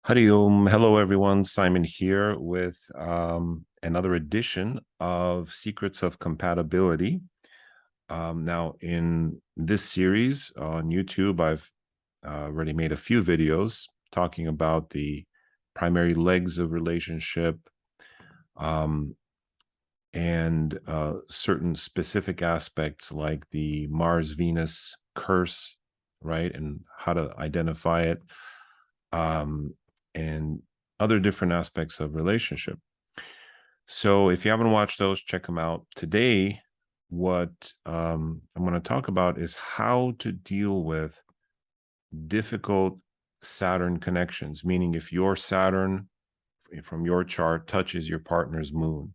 Hello everyone. Simon here with another edition of Secrets of Compatibility. Now, in this series on YouTube, I've already made a few videos talking about the primary legs of relationship um, and certain specific aspects like the Mars-Venus curse, right, and how to identify it. And other different aspects of relationship. So if you haven't watched those, check them out. Today, what I'm going to talk about is how to deal with difficult Saturn connections, meaning if your Saturn from your chart touches your partner's moon,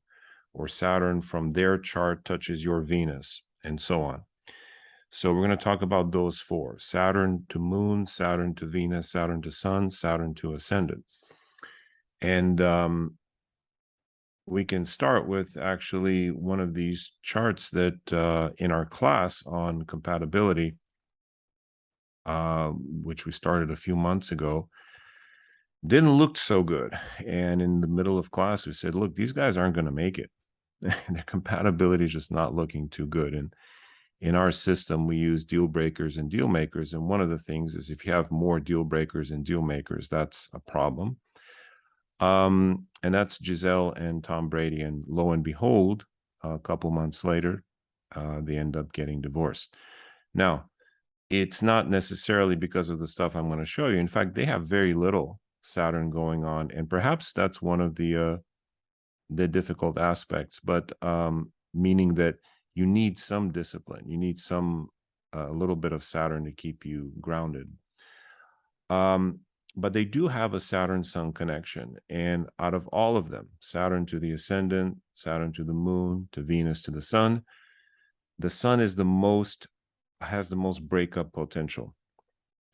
or Saturn from their chart touches your Venus, and so on. So we're going to talk about those four: Saturn to moon, Saturn to Venus, Saturn to sun, Saturn to ascendant. And we can start with actually one of these charts that in our class on compatibility, which we started a few months ago, didn't look so good. And in the middle of class, we said, look, these guys aren't going to make it. Their compatibility is just not looking too good. And in our system, we use deal breakers and deal makers. And one of the things is if you have more deal breakers and deal makers, that's a problem. And that's Giselle and Tom Brady. And lo and behold, a couple months later, they end up getting divorced. Now, it's not necessarily because of the stuff I'm going to show you. In fact, they have very little Saturn going on, and perhaps that's one of the difficult aspects. But meaning that you need some discipline, you need some a little bit of Saturn to keep you grounded. But they do have a Saturn-Sun connection. And out of all of them, Saturn to the ascendant, Saturn to the moon, to Venus, to the sun is has the most breakup potential.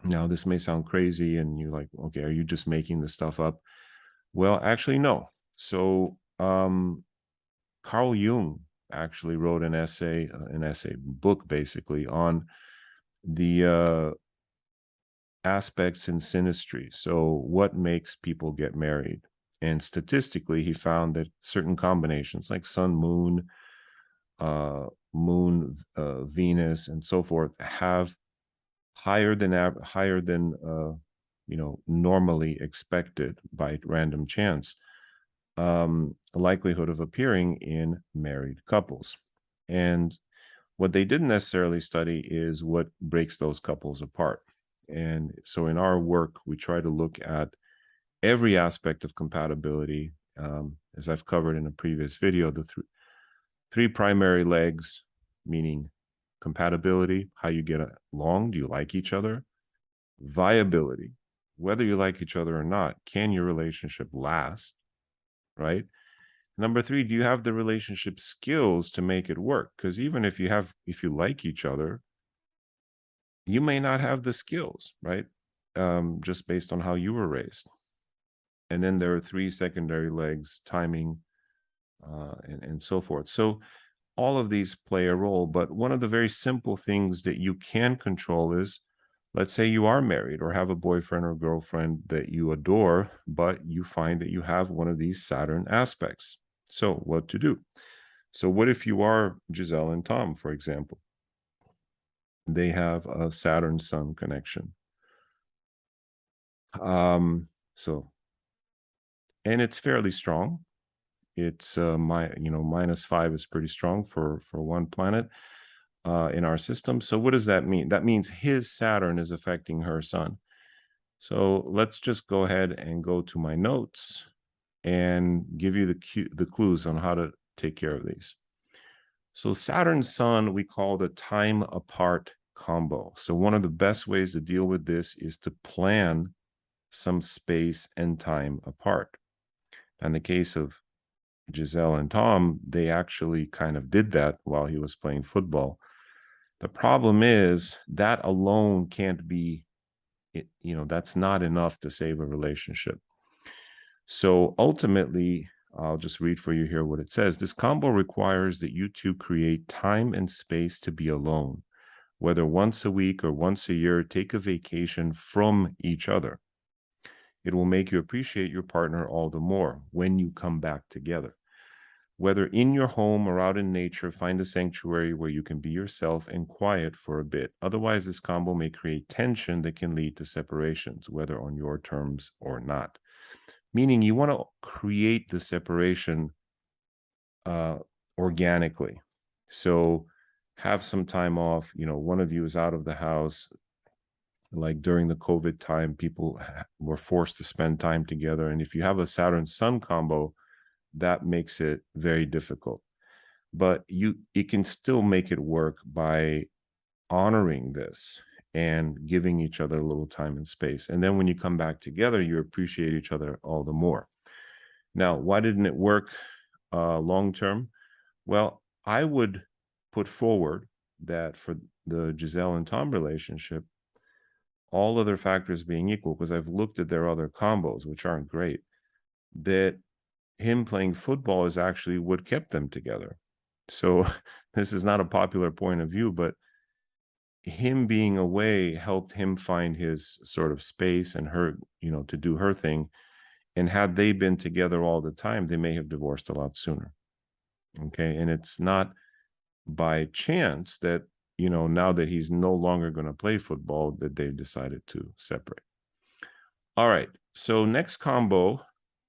Now, this may sound crazy and you're like, okay, are you just making this stuff up? Well, actually, no. So Carl Jung actually wrote an essay book basically on the aspects in synastry. So what makes people get married? And statistically, he found that certain combinations like sun, moon, Venus, and so forth have higher than normally expected by random chance likelihood of appearing in married couples. And what they didn't necessarily study is what breaks those couples apart. And so in our work, we try to look at every aspect of compatibility, as I've covered in a previous video, the three primary legs, meaning compatibility, how you get along, do you like each other? Viability, whether you like each other or not, can your relationship last, right? Number three, do you have the relationship skills to make it work? Because even if you like each other, you may not have the skills, right? Just based on how you were raised. And then there are three secondary legs: timing, and so forth. So all of these play a role, but one of the very simple things that you can control is, let's say you are married or have a boyfriend or girlfriend that you adore, but you find that you have one of these Saturn aspects. So what to do? So what if you are Giselle and Tom, for example? They have a Saturn-Sun connection. So, and it's fairly strong. It's -5 is pretty strong for one planet in our system. So what does that mean? That means his Saturn is affecting her sun. So let's just go ahead and go to my notes and give you the clues on how to take care of these. So Saturn Sun, we call the time apart combo. So one of the best ways to deal with this is to plan some space and time apart. In the case of Giselle and Tom, they actually kind of did that while he was playing football. The problem is that alone can't be, that's not enough to save a relationship. So ultimately, I'll just read for you here what it says. This combo requires that you two create time and space to be alone, whether once a week or once a year. Take a vacation from each other. It will make you appreciate your partner all the more when you come back together. Whether in your home or out in nature, find a sanctuary where you can be yourself and quiet for a bit. Otherwise, this combo may create tension that can lead to separations, whether on your terms or not. Meaning, you want to create the separation organically. So, have some time off. One of you is out of the house. Like during the COVID time, people were forced to spend time together. And if you have a Saturn Sun combo, that makes it very difficult. But it can still make it work by honoring this and giving each other a little time and space. And then when you come back together, you appreciate each other all the more. Now, why didn't it work long term? Well, I would put forward that for the Giselle and Tom relationship, all other factors being equal, because I've looked at their other combos, which aren't great, that him playing football is actually what kept them together. So this is not a popular point of view, but him being away helped him find his sort of space and her, to do her thing. And had they been together all the time, they may have divorced a lot sooner. Okay. And it's not by chance that, now that he's no longer going to play football, that they've decided to separate. All right. So next combo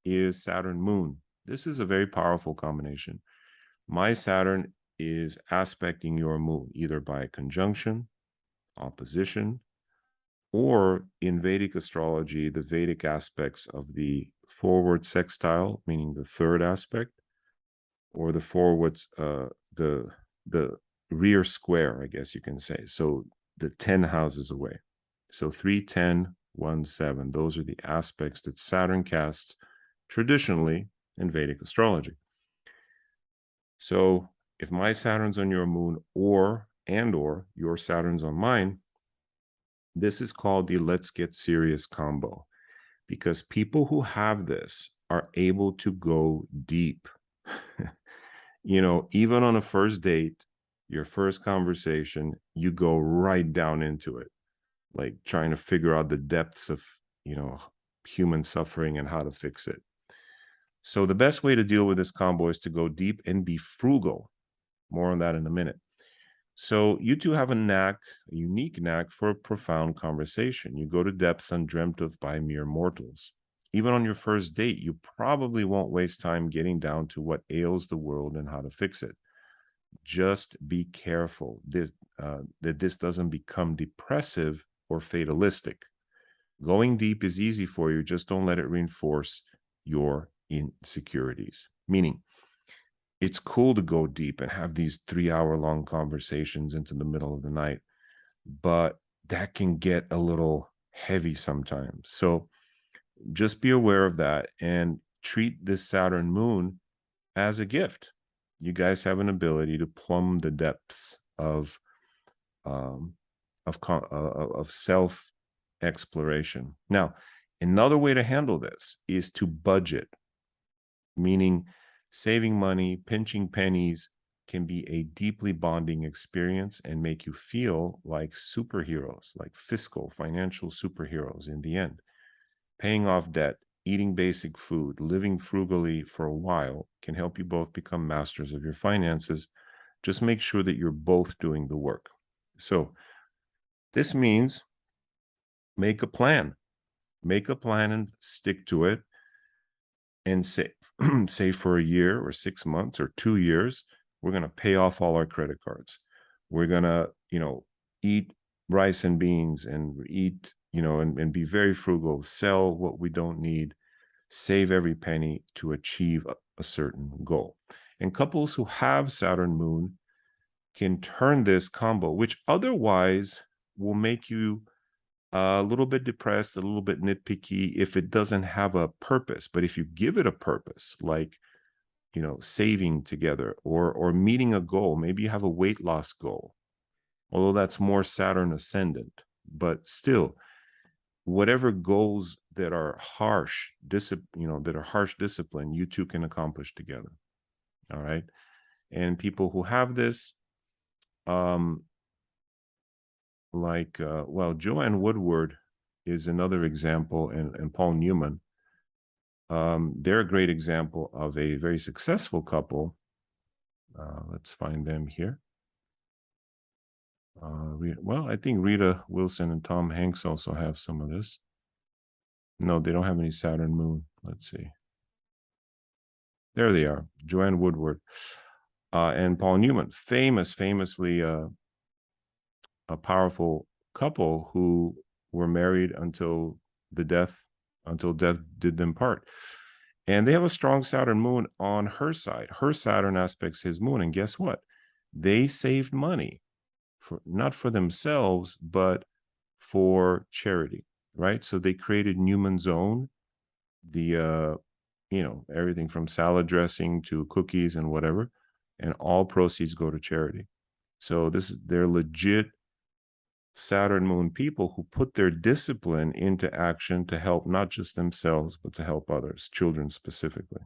is Saturn Moon. This is a very powerful combination. My Saturn is aspecting your moon, either by conjunction, opposition, or in Vedic astrology, the Vedic aspects of the forward sextile, meaning the third aspect, or the forwards, the rear square, I guess you can say. So the 10 houses away. So 3, 10, 1, 7. Those are the aspects that Saturn casts traditionally in Vedic astrology. So if my Saturn's on your moon or your Saturn's on mine, this is called the let's get serious combo, because people who have this are able to go deep. Even on a first date, your first conversation, you go right down into it, like trying to figure out the depths of, human suffering and how to fix it. So the best way to deal with this combo is to go deep and be frugal. More on that in a minute. So you two have a unique knack for a profound conversation. You go to depths undreamt of by mere mortals. Even on your first date, you probably won't waste time getting down to what ails the world and how to fix it. Just be careful that this doesn't become depressive or fatalistic. Going deep is easy for you. Just don't let it reinforce your insecurities. Meaning, it's cool to go deep and have these 3-hour-long conversations into the middle of the night, but that can get a little heavy sometimes. So just be aware of that and treat this Saturn moon as a gift. You guys have an ability to plumb the depths of self exploration. Now, another way to handle this is to budget, meaning saving money, pinching pennies can be a deeply bonding experience and make you feel like superheroes, like financial superheroes in the end. Paying off debt, eating basic food, living frugally for a while can help you both become masters of your finances. Just make sure that you're both doing the work. So this means make a plan and stick to it, and say for a year or 6 months or 2 years, we're going to pay off all our credit cards. We're going to, eat rice and beans and eat, and be very frugal, sell what we don't need, save every penny to achieve a certain goal. And couples who have Saturn moon can turn this combo, which otherwise will make you a little bit depressed, a little bit nitpicky if it doesn't have a purpose. But if you give it a purpose, like, saving together or meeting a goal, maybe you have a weight loss goal, although that's more Saturn ascendant, but still, whatever goals that are harsh discipline, you two can accomplish together. All right. And people who have this, Joanne Woodward, is another example, and Paul Newman. They're a great example of a very successful couple. Let's find them here. Well, I think Rita Wilson and Tom Hanks also have some of this. No, they don't have any Saturn moon. Let's see. There they are, Joanne Woodward and Paul Newman, famously a powerful couple who were married until death did them part. And they have a strong Saturn moon on her side. Her Saturn aspects his moon. And guess what? They saved money, not for themselves, but for charity, right? So they created Newman's Own, the everything from salad dressing to cookies and whatever, and all proceeds go to charity. So they're legit Saturn moon people who put their discipline into action to help not just themselves, but to help others, children specifically.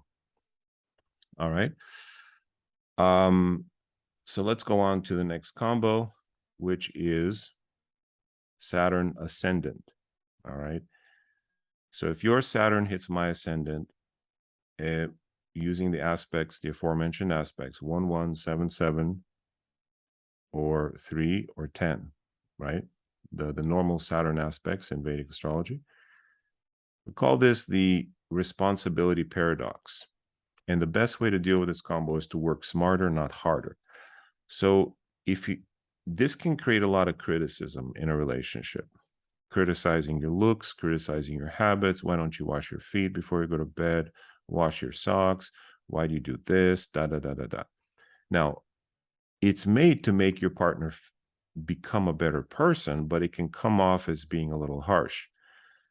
All right. So let's go on to the next combo, which is Saturn Ascendant. All right. So if your Saturn hits my Ascendant, using the aspects, the aforementioned aspects, 1, 1, 7, 7, or 3 or 10, right? The normal Saturn aspects in Vedic astrology. We call this the responsibility paradox. And the best way to deal with this combo is to work smarter, not harder. So this can create a lot of criticism in a relationship. Criticizing your looks, criticizing your habits. Why don't you wash your feet before you go to bed? Wash your socks. Why do you do this? Da, da, da, da, da. Now, it's made to make your partner become a better person, but it can come off as being a little harsh.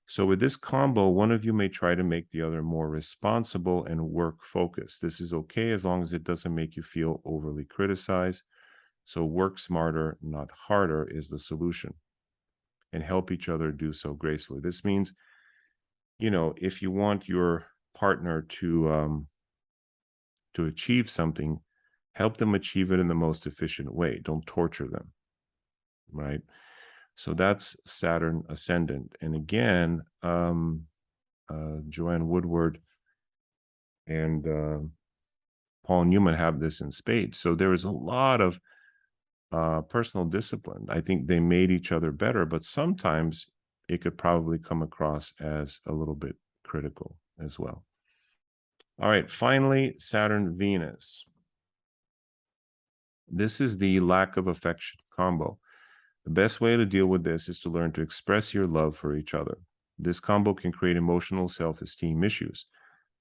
So with this combo, one of you may try to make the other more responsible and work focused. This is okay as long as it doesn't make you feel overly criticized. So work smarter, not harder is the solution, and help each other do so gracefully. This means, if you want your partner to achieve something, help them achieve it in the most efficient way. Don't torture them, right? So that's Saturn Ascendant. And again, Joanne Woodward and Paul Newman have this in spades. So there is a lot of personal discipline. I think they made each other better, but sometimes it could probably come across as a little bit critical as well. All right, finally, Saturn Venus. This is the lack of affection combo. The best way to deal with this is to learn to express your love for each other. This combo can create emotional self-esteem issues.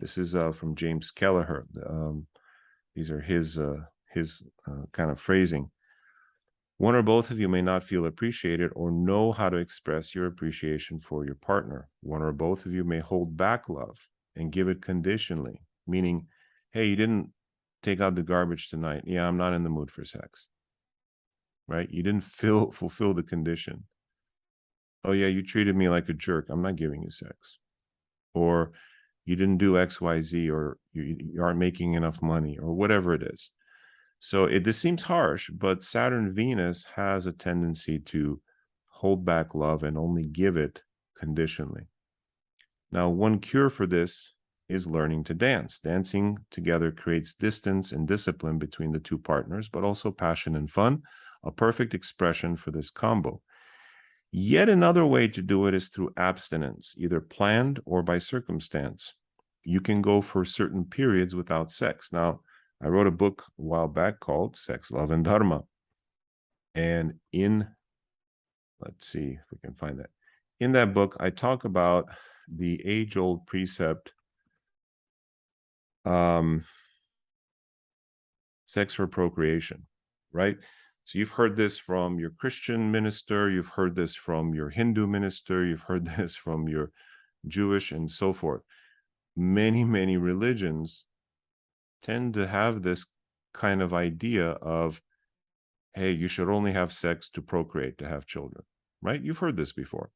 This is from James Kelleher. These are his kind of phrasing. One or both of you may not feel appreciated or know how to express your appreciation for your partner. One or both of you may hold back love and give it conditionally, meaning, hey, you didn't take out the garbage tonight. Yeah, I'm not in the mood for sex. Right? You didn't fulfill the condition. Oh yeah, you treated me like a jerk. I'm not giving you sex. Or you didn't do X, Y, Z, or you aren't making enough money, or whatever it is. So this seems harsh, but Saturn Venus has a tendency to hold back love and only give it conditionally. Now, one cure for this is learning to dance. Dancing together creates distance and discipline between the two partners, but also passion and fun, a perfect expression for this combo. Yet another way to do it is through abstinence, either planned or by circumstance. You can go for certain periods without sex. Now, I wrote a book a while back called Sex, Love, and Dharma. And let's see if we can find that. In that book, I talk about the age-old precept, sex for procreation, right? So you've heard this from your Christian minister, you've heard this from your Hindu minister, you've heard this from your Jewish and so forth. Many, many religions tend to have this kind of idea of, hey, you should only have sex to procreate, to have children, right? You've heard this before.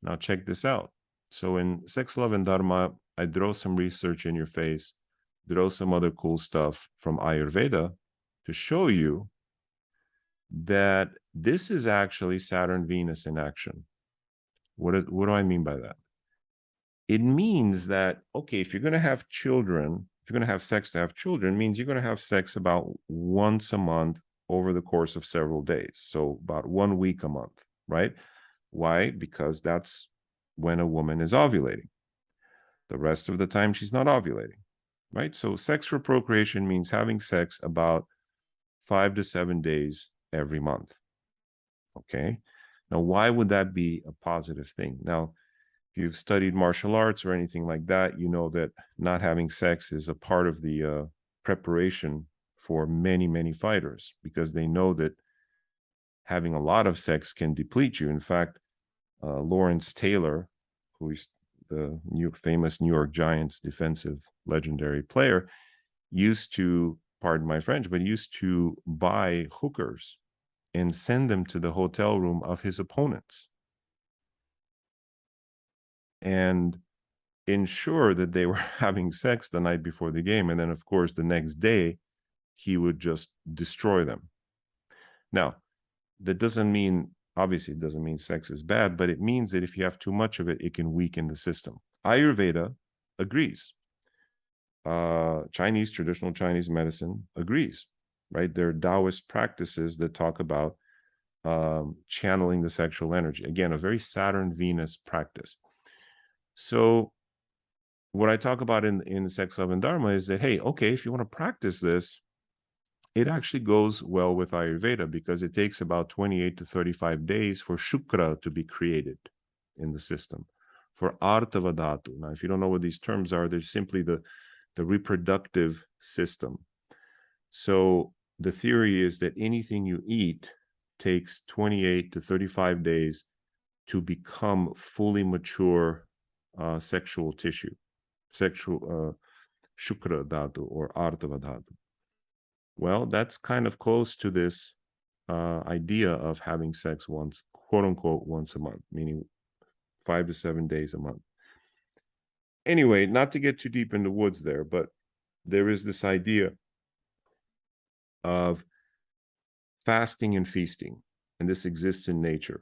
Now check this out. So in Sex, Love, and Dharma, I throw some research in your face, throw some other cool stuff from Ayurveda to show you that this is actually Saturn Venus in action. What do I mean by that? It means that, okay, if you're going to have children, if you're going to have sex to have children, it means you're going to have sex about once a month over the course of several days. So about 1 week a month, right? Why? Because that's when a woman is ovulating. The rest of the time, she's not ovulating, right? So sex for procreation means having sex about 5 to 7 days every month. Okay. Now, why would that be a positive thing? Now, if you've studied martial arts or anything like that, you know that not having sex is a part of the preparation for many, many fighters, because they know that having a lot of sex can deplete you. In fact, Lawrence Taylor, who is the famous New York Giants defensive legendary player, used to, pardon my French, but used to buy hookers and send them to the hotel room of his opponents and ensure that they were having sex the night before the game. And then, of course, the next day, he would just destroy them. Now, that doesn't mean, obviously, it doesn't mean sex is bad, but it means that if you have too much of it, it can weaken the system. Ayurveda agrees. Traditional Chinese medicine agrees, right? There are Taoist practices that talk about channeling the sexual energy. Again, a very Saturn Venus practice. So what I talk about in Sex, Love, and Dharma is that, hey, okay, if you want to practice this, it actually goes well with Ayurveda, because it takes about 28 to 35 days for Shukra to be created in the system, for Artava Dhatu. Now, if you don't know what these terms are, they're simply the reproductive system. So the theory is that anything you eat takes 28 to 35 days to become fully mature sexual tissue, sexual Shukra Dhatu or Artava Dhatu. Well, that's kind of close to this idea of having sex once, quote unquote, once a month, meaning 5 to 7 days a month. Anyway, not to get too deep in the woods there, but there is this idea of fasting and feasting, and this exists in nature,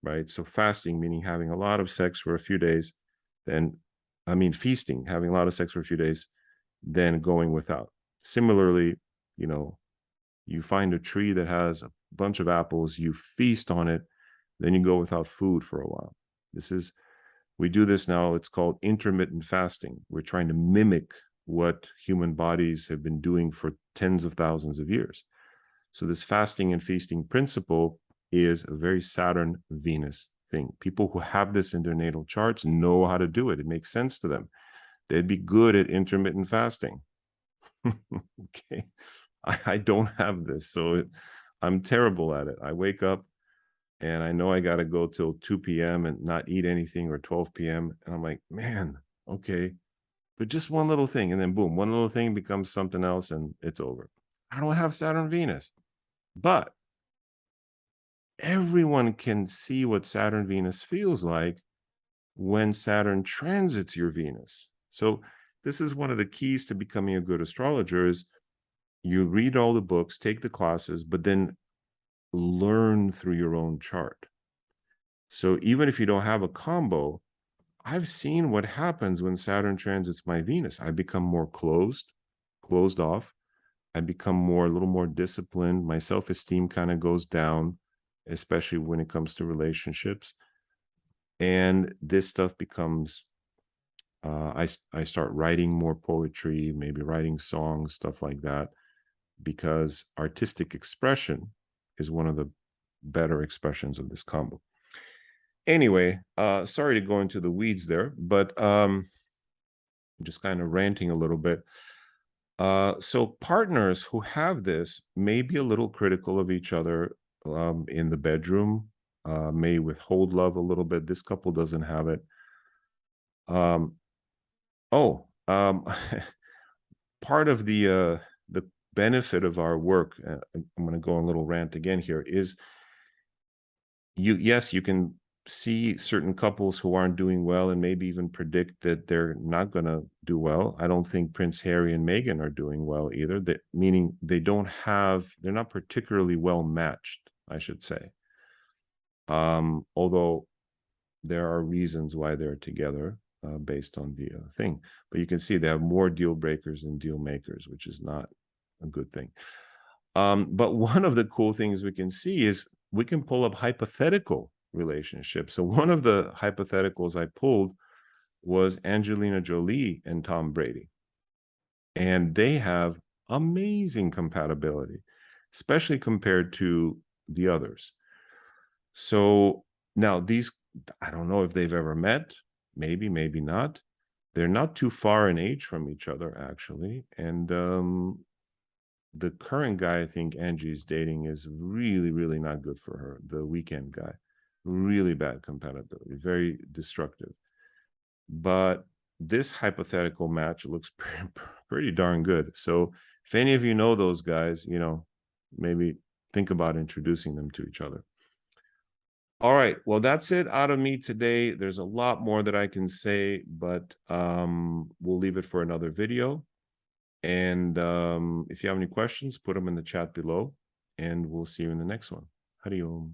right? So fasting, meaning having a lot of sex for a few days, feasting, having a lot of sex for a few days, then going without. Similarly, you find a tree that has a bunch of apples, you feast on it, then you go without food for a while. We do this now, it's called intermittent fasting. We're trying to mimic what human bodies have been doing for tens of thousands of years. So this fasting and feasting principle is a very Saturn Venus thing. People who have this in their natal charts know how to do it. It makes sense to them. They'd be good at intermittent fasting. Okay. I don't have this, so I'm terrible at it. I wake up and I know I got to go till 2 p.m. and not eat anything, or 12 p.m. And I'm like, man, okay, but just one little thing. And then boom, one little thing becomes something else and it's over. I don't have Saturn Venus, but everyone can see what Saturn Venus feels like when Saturn transits your Venus. So this is one of the keys to becoming a good astrologer is you read all the books, take the classes, but then learn through your own chart. So even if you don't have a combo, I've seen what happens when Saturn transits my Venus. I become more closed off. I become a little more disciplined. My self-esteem kind of goes down, especially when it comes to relationships. And this stuff becomes, I start writing more poetry, maybe writing songs, stuff like that, because artistic expression is one of the better expressions of this combo. Anyway, sorry to go into the weeds there, but just kind of ranting a little bit. So partners who have this may be a little critical of each other in the bedroom, may withhold love a little bit. This couple doesn't have it. Um, part of the benefit of our work, I'm going to go on a little rant again here, is you can see certain couples who aren't doing well and maybe even predict that they're not going to do well. I don't think Prince Harry and Meghan are doing well either, meaning they're not particularly well matched, I should say. Although there are reasons why they're together based on the thing. But you can see they have more deal breakers than deal makers, which is not a good thing. But one of the cool things we can see is we can pull up hypothetical relationships. So one of the hypotheticals I pulled was Angelina Jolie and Tom Brady. And they have amazing compatibility, especially compared to the others. So now these, I don't know if they've ever met, maybe, maybe not. They're not too far in age from each other, actually. And the current guy I think Angie's dating is really, really not good for her. The weekend guy, really bad compatibility, very destructive. But this hypothetical match looks pretty darn good. So if any of you know those guys, maybe think about introducing them to each other. All right. Well, that's it out of me today. There's a lot more that I can say, but we'll leave it for another video. And if you have any questions, put them in the chat below, and we'll see you in the next one. Hariom.